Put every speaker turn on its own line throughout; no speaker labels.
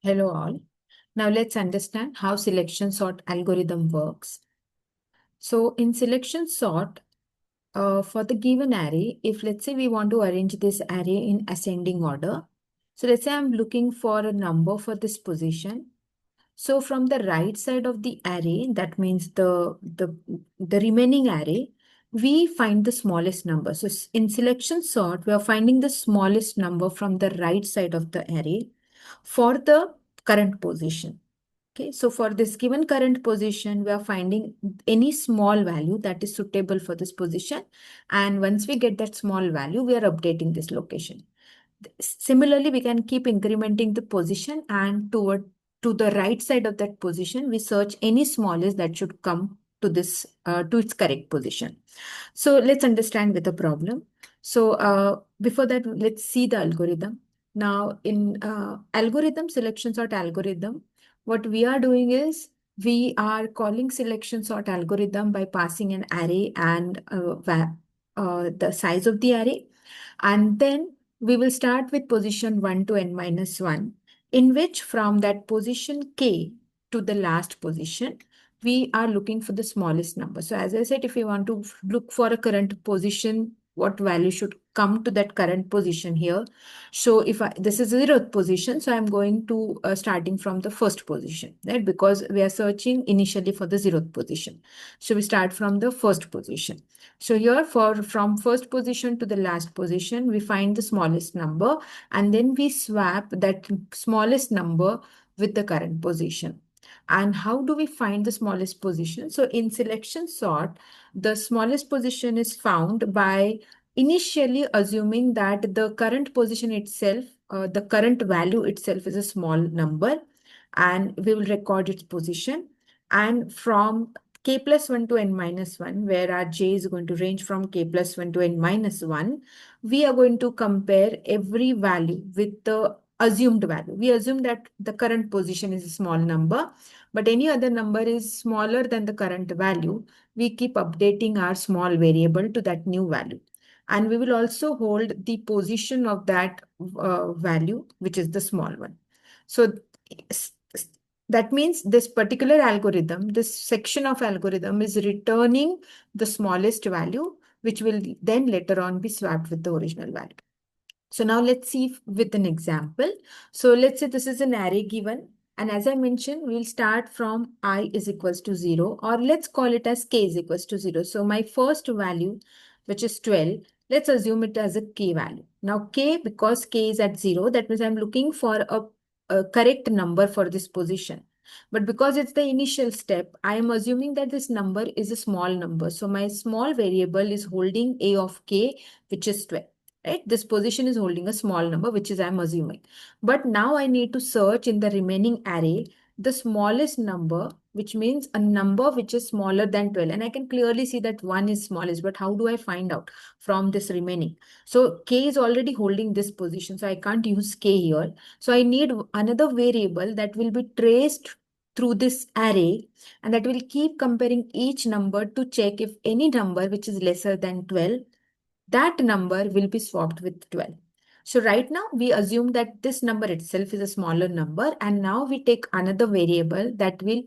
Hello all. Now let's understand how selection sort algorithm works. So in selection sort, for the given array, if let's say we want to arrange this array in ascending order. So let's say I'm looking for a number for this position. So from the right side of the array, that means the remaining array, we find the smallest number. So in selection sort, we are finding the smallest number from the right side of the array for the current position. Okay, so for this given current position, we are finding any small value that is suitable for this position. And once we get that small value, we are updating this location. Similarly, we can keep incrementing the position, and to the right side of that position, we search any smallest that should come to this to its correct position. So let's understand with the problem. So before that, let's see the algorithm. Now in algorithm selection sort algorithm, what we are doing is we are calling selection sort algorithm by passing an array and the size of the array. And then we will start with position 1 to n minus 1, in which from that position k to the last position, we are looking for the smallest number. So as I said, if we want to look for a current position, what value should come to that current position here? So if this is 0th position, so I'm going to starting from the first position, right? Because we are searching initially for the 0th position. So we start from the first position. So here from first position to the last position, we find the smallest number and then we swap that smallest number with the current position. And how do we find the smallest position? So in selection sort, the smallest position is found by initially assuming that the current position itself, the current value itself is a small number, and we will record its position. And from k plus 1 to n minus 1, where our j is going to range from k plus 1 to n minus 1, we are going to compare every value with the assumed value. We assume that the current position is a small number, but any other number is smaller than the current value. We keep updating our small variable to that new value. And we will also hold the position of that value, which is the small one. So that means this particular algorithm, this section of algorithm is returning the smallest value, which will then later on be swapped with the original value. So now let's see with an example. So let's say this is an array given. And as I mentioned, we'll start from I is equals to 0, or let's call it as k is equals to 0. So my first value, which is 12, let's assume it as a k value. Now k, because k is at 0, that means I'm looking for a correct number for this position. But because it's the initial step, I am assuming that this number is a small number. So my small variable is holding a of k, which is 12. Right? This position is holding a small number, which is I'm assuming. But now I need to search in the remaining array the smallest number, which means a number which is smaller than 12. And I can clearly see that 1 is smallest, but how do I find out from this remaining? So k is already holding this position, so I can't use k here. So I need another variable that will be traced through this array, and that will keep comparing each number to check if any number which is lesser than 12, that number will be swapped with 12. So right now we assume that this number itself is a smaller number, and now we take another variable that will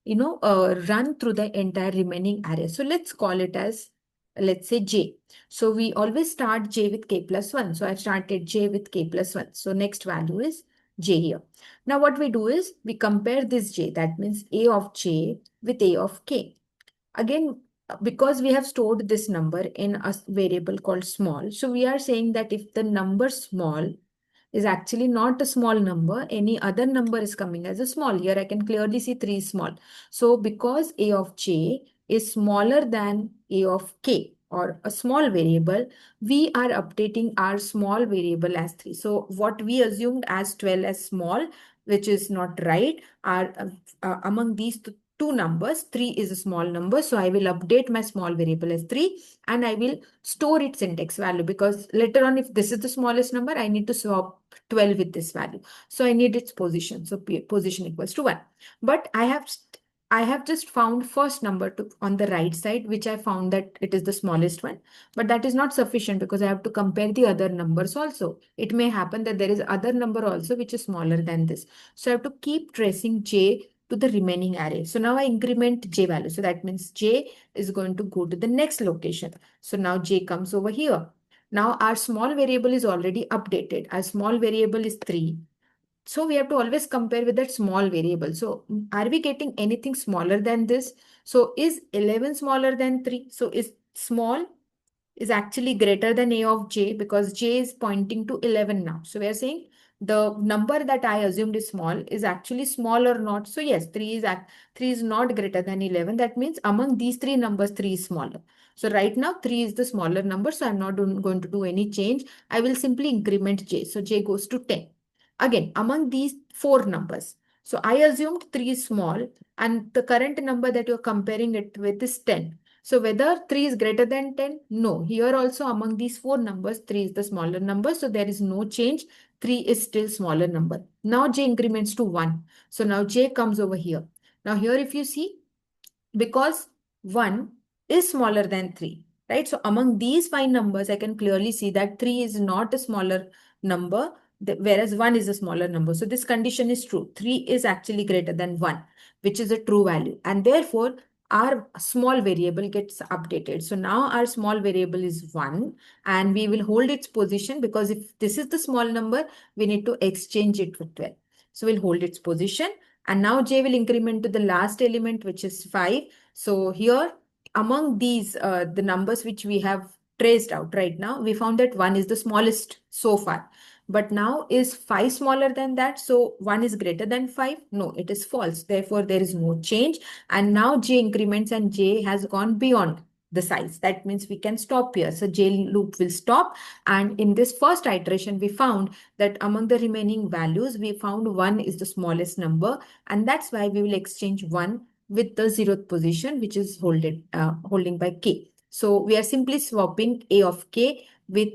run through the entire remaining array. So let's call it as, let's say, j. So we always start j with k plus 1. So I've started j with k plus 1. So next value is j here. Now what we do is we compare this j, that means a of j with a of k. Again, because we have stored this number in a variable called small, so we are saying that if the number small is actually not a small number, any other number is coming as a small. Here I can clearly see 3 is small. So because a of j is smaller than a of k, or a small variable, we are updating our small variable as 3. So what we assumed as 12 as small, which is not right, are among these two numbers, 3 is a small number. So I will update my small variable as 3, and I will store its index value, because later on, if this is the smallest number, I need to swap 12 with this value. So I need its position. So position equals to 1. But I have I have just found first number on the right side, which I found that it is the smallest one, but that is not sufficient because I have to compare the other numbers also. It may happen that there is other number also which is smaller than this. So I have to keep tracing j to the remaining array. So now I increment j value. So that means j is going to go to the next location. So now j comes over here. Now our small variable is already updated. Our small variable is 3. So we have to always compare with that small variable. So are we getting anything smaller than this? So is 11 smaller than 3? So is small is actually greater than a of j because j is pointing to 11 now. So we are saying the number that I assumed is small is actually small or not. So yes, 3 is not greater than 11. That means among these three numbers, 3 is smaller. So right now 3 is the smaller number. So I'm not going to do any change. I will simply increment j. So j goes to 10. Again, among these four numbers. So I assumed 3 is small and the current number that you're comparing it with is 10. So whether 3 is greater than 10? No. Here also among these four numbers, 3 is the smaller number. So there is no change. 3 is still smaller number. Now j increments to 1. So now j comes over here. Now here if you see, because 1 is smaller than 3, right? So among these five numbers, I can clearly see that 3 is not a smaller number, whereas 1 is a smaller number. So this condition is true. 3 is actually greater than 1, which is a true value. And therefore, our small variable gets updated. So now our small variable is 1 and we will hold its position because if this is the small number, we need to exchange it with 12. So we'll hold its position and now j will increment to the last element, which is 5. So here, among these, the numbers which we have traced out right now, we found that 1 is the smallest so far. But now is 5 smaller than that? So 1 is greater than 5? No, it is false. Therefore, there is no change. And now j increments and j has gone beyond the size. That means we can stop here. So j loop will stop. And in this first iteration, we found that among the remaining values, we found 1 is the smallest number. And that's why we will exchange 1 with the 0th position, which is holding by k. So we are simply swapping a of k with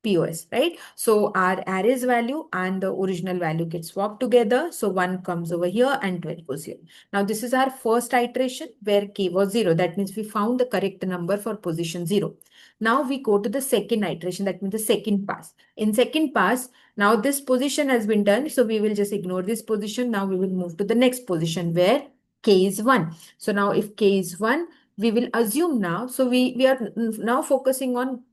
POS, right? So our array's value and the original value get swapped together. So 1 comes over here and 12 goes here. Now this is our first iteration where k was 0. That means we found the correct number for position 0. Now we go to the second iteration. That means the second pass. In second pass, now this position has been done. So we will just ignore this position. Now we will move to the next position where k is 1. So now if k is 1, we will assume now. So we are now focusing on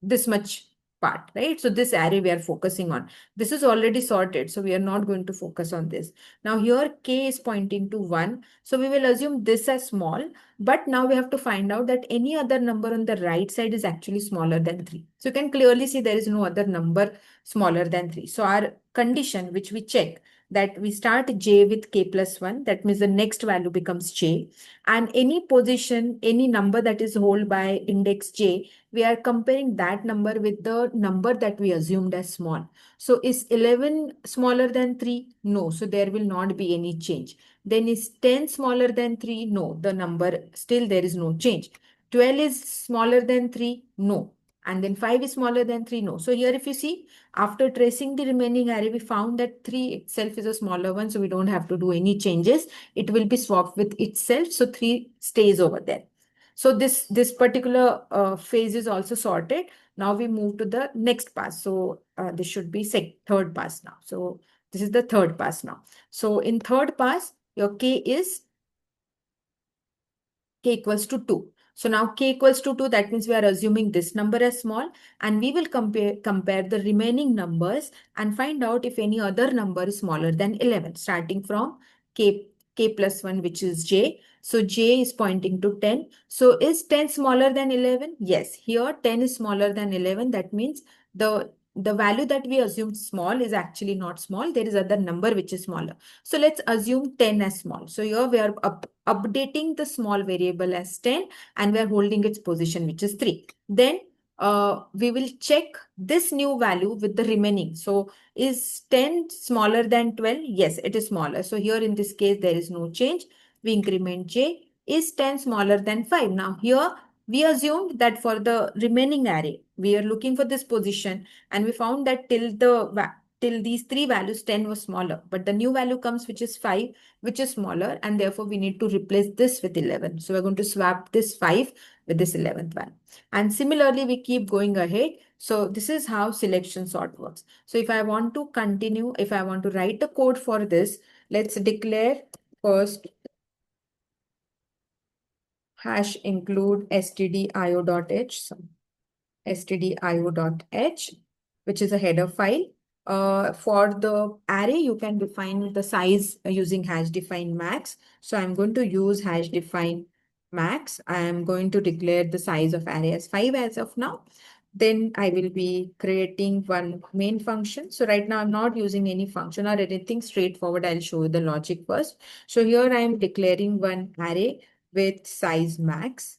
this much part, right? So this array we are focusing on. This is already sorted, so we are not going to focus on this. Now here k is pointing to 1. So we will assume this as small, but now we have to find out that any other number on the right side is actually smaller than 3. So you can clearly see there is no other number smaller than 3. So our condition, which we check, that we start j with k plus 1, that means the next value becomes j. And any position, any number that is held by index j, we are comparing that number with the number that we assumed as small. So is 11 smaller than 3? No. So there will not be any change. Then is 10 smaller than 3? No. The number still there is no change. 12 is smaller than 3? No. And then 5 is smaller than 3? No. So here if you see, after tracing the remaining array, we found that 3 itself is a smaller one. So we don't have to do any changes. It will be swapped with itself. So 3 stays over there. So this particular phase is also sorted. Now we move to the next pass. So this should be third pass now. So this is the third pass now. So in third pass, your k equals to 2. So now k equals to 2, that means we are assuming this number as small and we will compare the remaining numbers and find out if any other number is smaller than 11, starting from k plus 1, which is j. So j is pointing to 10. So is 10 smaller than 11? Yes, here 10 is smaller than 11. That means the value that we assumed small is actually not small. There is other number which is smaller. So let's assume 10 as small. So here we are updating the small variable as 10 and we are holding its position, which is 3. Then we will check this new value with the remaining. So is 10 smaller than 12? Yes, it is smaller. So here in this case, there is no change. We increment j. Is 10 smaller than 5? Now here we assumed that for the remaining array, we are looking for this position and we found that till the till these three values, 10 was smaller, but the new value comes, which is 5, which is smaller, and therefore we need to replace this with 11. So we're going to swap this 5 with this 11th one. And similarly, we keep going ahead. So this is how selection sort works. So if I want to continue, if I want to write the code for this, let's declare first hash include stdio.h. So stdio.h, which is a header file. For the array, you can define the size using hash define max. So I'm going to use hash define max. I am going to declare the size of array as 5 as of now. Then I will be creating one main function. So right now I'm not using any function or anything straightforward. I'll show you the logic first. So here I am declaring one array with size max.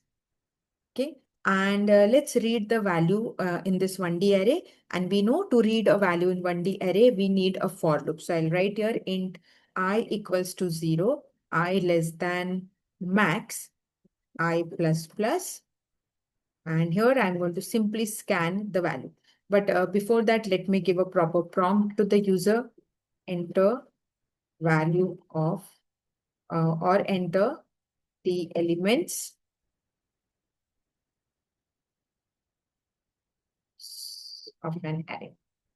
Okay. And let's read the value in this 1D array. And we know to read a value in 1D array, we need a for loop. So I'll write here int I equals to 0, I less than max, I plus plus. And here I'm going to simply scan the value. But before that, let me give a proper prompt to the user. Enter value of or enter the elements of an array.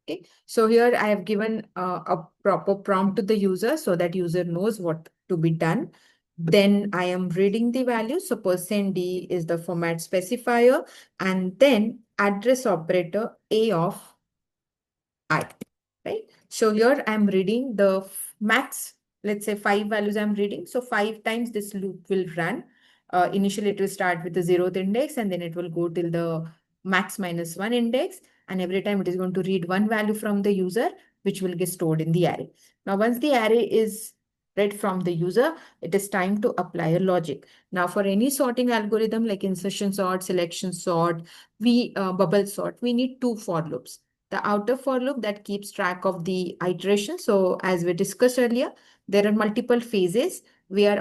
Okay, so here I have given a proper prompt to the user so that user knows what to be done. Then I am reading the value. So %d is the format specifier, and then address operator a of I, right? So here I'm reading the max, let's say 5 values I'm reading. So 5 times this loop will run. Initially, it will start with the 0th index, and then it will go till the max minus 1 index. And every time it is going to read one value from the user, which will get stored in the array. Now, once the array is read from the user, it is time to apply a logic. Now, for any sorting algorithm like insertion sort, selection sort, bubble sort, we need 2 for loops. The outer for loop that keeps track of the iteration. So as we discussed earlier, there are multiple phases. We are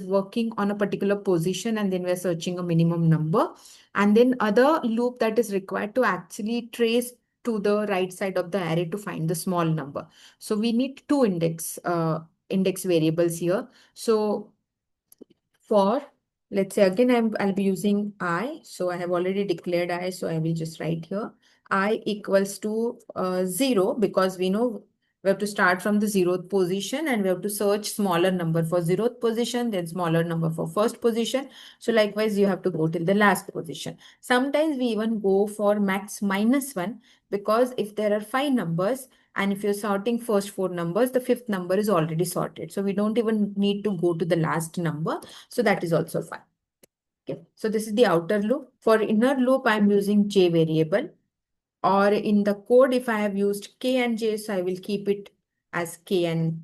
working on a particular position, and then we are searching a minimum number. And then other loop that is required to actually trace to the right side of the array to find the small number. So we need two index variables here. So for, let's say again, I'll be using I. So I have already declared I. So I will just write here I equals to 0, because we know we have to start from the 0th position, and we have to search smaller number for 0th position, then smaller number for first position. So likewise, you have to go till the last position. Sometimes we even go for max minus 1, because if there are 5 numbers, and if you're sorting first 4 numbers, the 5th number is already sorted. So we don't even need to go to the last number. So that is also fine. Okay. So this is the outer loop. For inner loop, I'm using J variable. Or in the code, if I have used K and J, so I will keep it as K and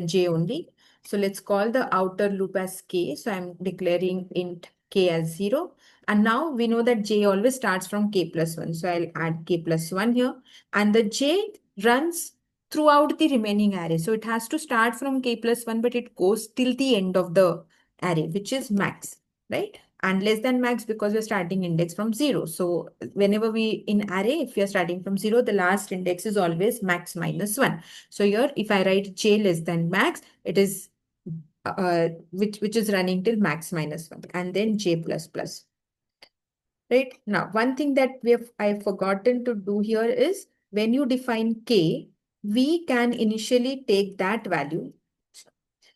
J only. So let's call the outer loop as K. So I'm declaring int K as 0. And now we know that J always starts from K plus 1. So I'll add K plus 1 here. And the J runs throughout the remaining array. So it has to start from K plus 1, but it goes till the end of the array, which is max, right? And less than max because we're starting index from 0. So whenever we in array, if we are starting from 0, the last index is always max minus 1. So here, if I write J less than max, it is which is running till max minus 1, and then J plus plus. Right now, one thing that I've forgotten to do here is when you define K, we can initially take that value.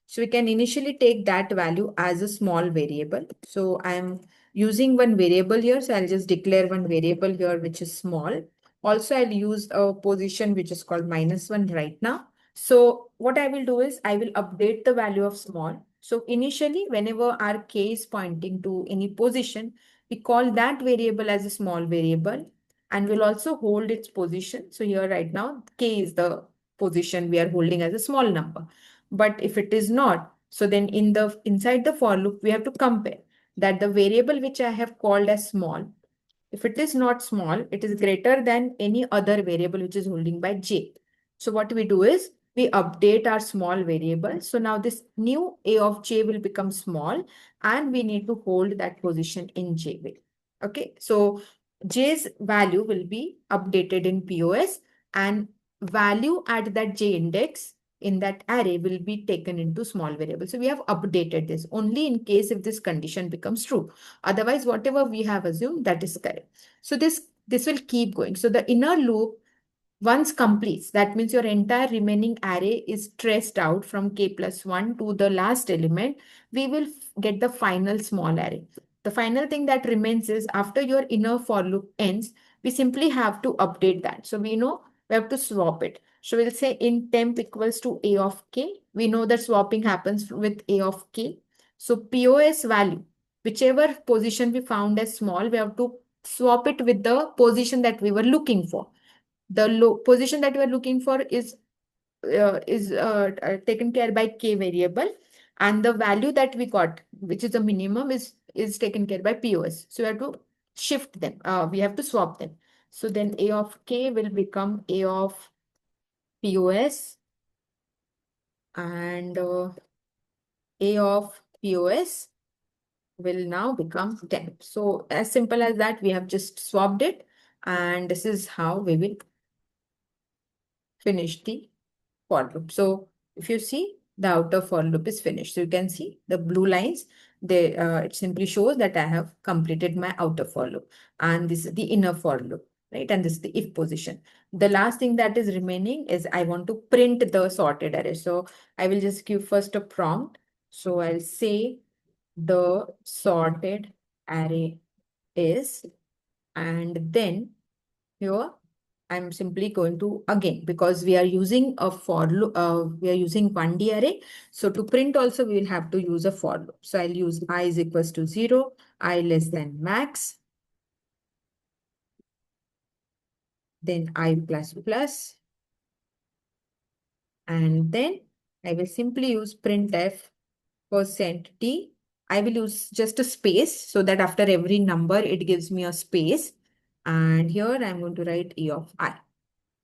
So we can initially take that value as a small variable. So I'm using one variable here. So I'll just declare one variable here, which is small. Also, I'll use a position which is called -1 right now. So what I will do is I will update the value of small. So initially, whenever our K is pointing to any position, we call that variable as a small variable, and we'll also hold its position. So here right now, K is the position we are holding as a small number. But if it is not, so then inside the for loop, we have to compare that the variable which I have called as small, if it is not small, it is greater than any other variable which is holding by J. So what we do is we update our small variable. So now this new A of J will become small, and we need to hold that position in J way. Okay, so J's value will be updated in POS, and value at that J index in that array will be taken into small variable. So we have updated this only in case if this condition becomes true. Otherwise, whatever we have assumed, that is correct. So this will keep going. So the inner loop once completes, that means your entire remaining array is traced out from k plus 1 to the last element, we will get the final small array. The final thing that remains is after your inner for loop ends, we simply have to update that. So we know we have to swap it. So we'll say in temp equals to a of k. We know that swapping happens with a of k. So POS value, whichever position we found as small, we have to swap it with the position that we were looking for. The position that we are looking for is taken care by k variable, and the value that we got, which is the minimum, is taken care by POS. So we have to shift them. We have to swap them. So then a of k will become a of POS, and a of POS will now become temp. So as simple as that, we have just swapped it, and this is how we will finish the for loop. So if you see, the outer for loop is finished. So you can see the blue lines, it simply shows that I have completed my outer for loop. And this is the inner for loop, right? And this is the if position. The last thing that is remaining is I want to print the sorted array. So I will just give first a prompt. So I'll say the sorted array is, and then here I'm simply going to, again, because we are using a for loop, we are using 1D array. So to print also, we will have to use a for loop. So I'll use I is equals to 0, I less than max, then I plus plus, and then I will simply use printf %t. I will use just a space so that after every number, it gives me a space. And here I'm going to write E of I.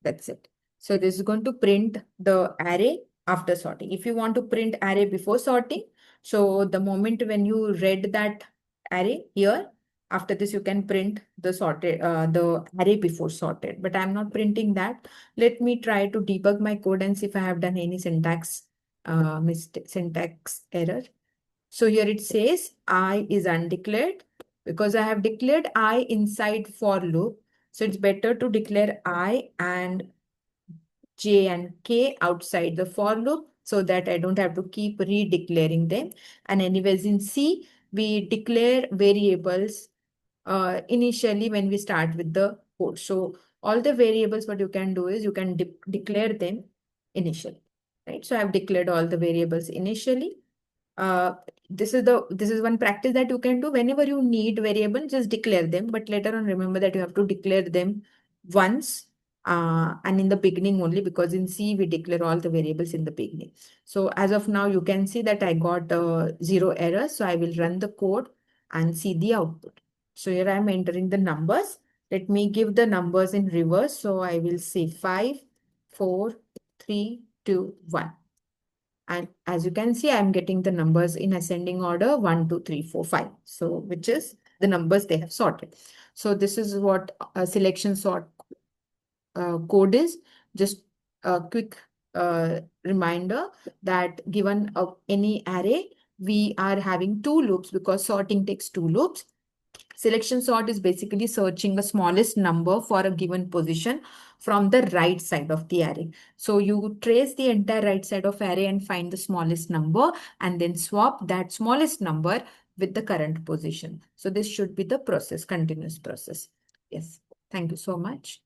That's it. So this is going to print the array after sorting. If you want to print array before sorting, so the moment when you read that array here, after this you can print the sorted the array before sorted. But I'm not printing that. Let me try to debug my code and see if I have done any syntax error. So here it says I is undeclared because I have declared I inside for loop. So it's better to declare I and J and K outside the for loop so that I don't have to keep redeclaring them. And anyways, in C, we declare variables initially when we start with the code. So all the variables, what you can do is you can declare them initially, right? So I've declared all the variables initially. This is one practice that you can do whenever you need variable, just declare them. But later on, remember that you have to declare them once and in the beginning only, because in C we declare all the variables in the beginning. So as of now, you can see that I got 0 errors. So I will run the code and see the output. So here I'm entering the numbers. Let me give the numbers in reverse. So I will say 5, 4, 3, 2, 1. And as you can see, I'm getting the numbers in ascending order 1, 2, 3, 4, 5. So which is the numbers they have sorted. So this is what a selection sort code is. Just a quick reminder that given any array, we are having 2 loops because sorting takes 2 loops. Selection sort is basically searching the smallest number for a given position from the right side of the array. So you trace the entire right side of array and find the smallest number and then swap that smallest number with the current position. So this should be the process, continuous process. Yes. Thank you so much.